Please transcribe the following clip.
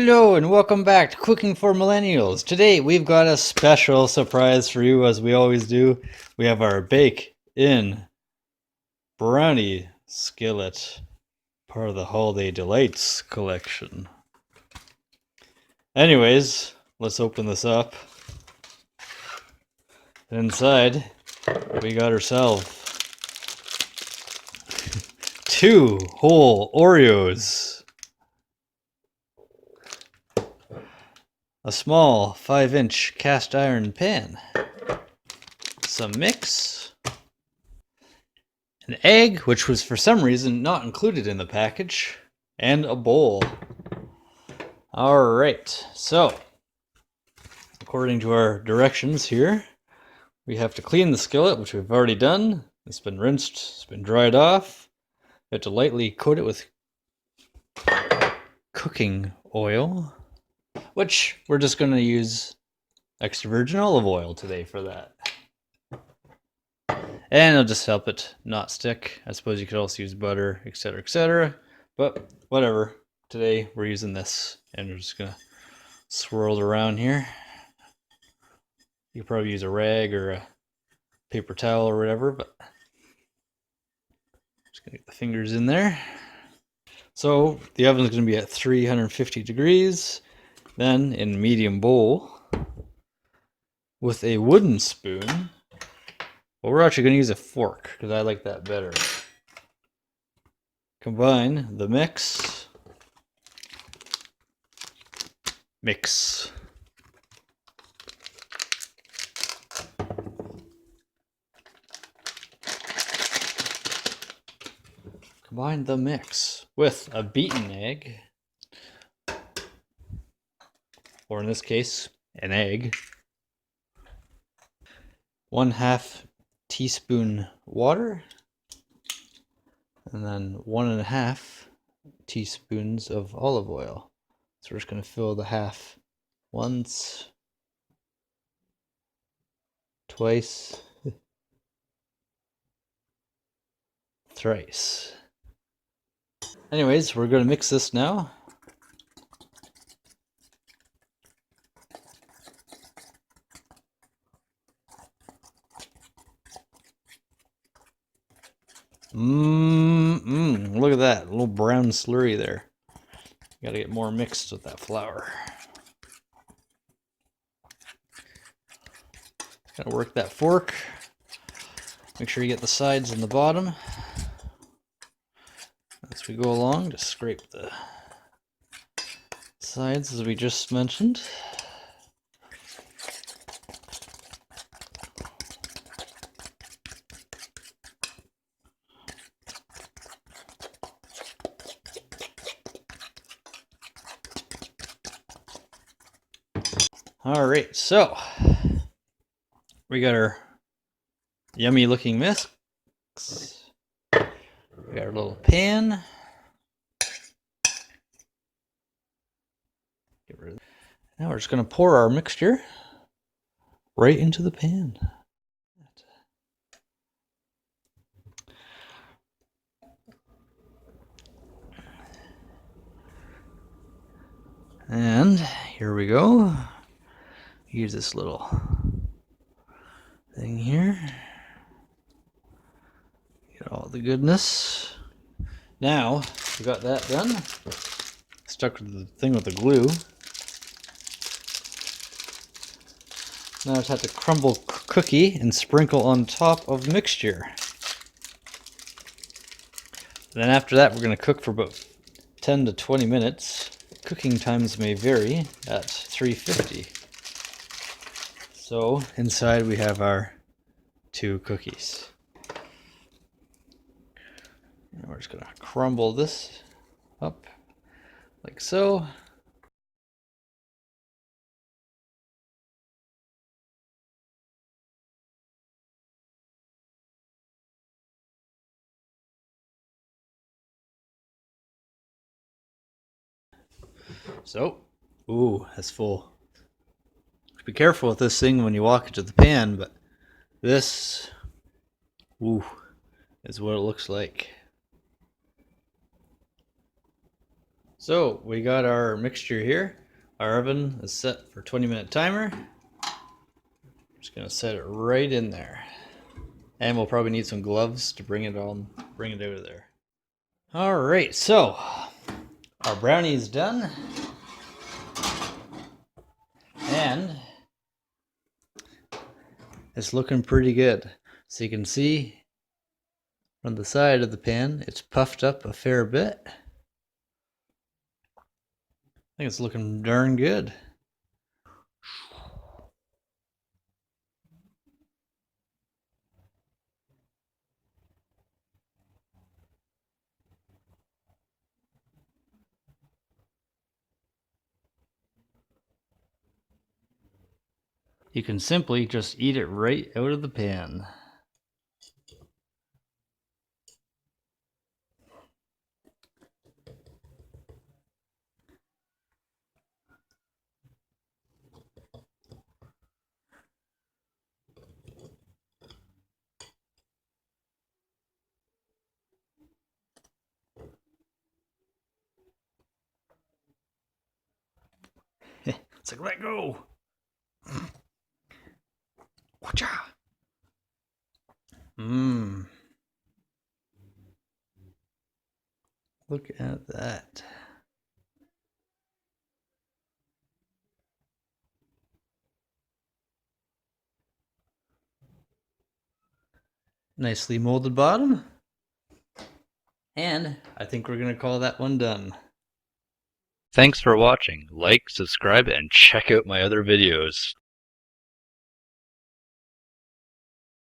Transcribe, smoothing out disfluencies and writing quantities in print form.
Hello and welcome back to Cooking for Millennials. Today we've got a special surprise for you, as we always do. We have our bake-in brownie skillet, part of the Holiday Delights collection. Anyways, let's open this up. Inside, we got ourselves 2 whole Oreos. A small 5-inch cast iron pan, some mix, an egg, which was for some reason not included in the package, and a bowl. Alright, so according to our directions here, we have to clean the skillet, which we've already done. It's been rinsed, it's been dried off. We have to lightly coat it with cooking oil, which we're just going to use extra virgin olive oil today for that. And it'll just help it not stick. I suppose you could also use butter, etc., etc. But whatever. Today we're using this, and we're just going to swirl it around here. You could probably use a rag or a paper towel or whatever, but just going to get the fingers in there. So the oven is going to be at 350 degrees. Then in a medium bowl with a wooden spoon. Well, we're actually going to use a fork because I like that better. Combine the mix. Combine the mix with a beaten egg, or in this case, an egg. 1/2 teaspoon water, and then 1.5 teaspoons of olive oil. So we're just going to fill the half once, twice, thrice. Anyways, we're going to mix this now. Look at that, a little brown slurry there. Gotta get more mixed with that flour. Gotta work that fork. Make sure you get the sides and the bottom. As we go along, just scrape the sides as we just mentioned. Alright, so we got our yummy looking mix. We got our little pan. Get rid of that. Now we're just going to pour our mixture right into the pan. And here we go. Use this little thing here. Get all the goodness. Now we got that done. Stuck to the thing with the glue. Now I just have to crumble cookie and sprinkle on top of the mixture. Then after that, we're going to cook for about 10 to 20 minutes. Cooking times may vary at 350. So inside we have our 2 cookies. And we're just going to crumble this up like so. So, ooh, that's full. Be careful with this thing when you walk into the pan, but this, ooh, is what it looks like. So we got our mixture here. Our oven is set for 20-minute timer. Just gonna set it right in there. And we'll probably need some gloves to bring it out of there. All right, so our brownie is done. And it's looking pretty good. So you can see from the side of the pan, it's puffed up a fair bit. I think it's looking darn good. You can simply just eat it right out of the pan. It's like, let go. Watcha. Mmm. Look at that. Nicely molded bottom. And I think we're going to call that one done. Thanks for watching. Like, subscribe, and check out my other videos.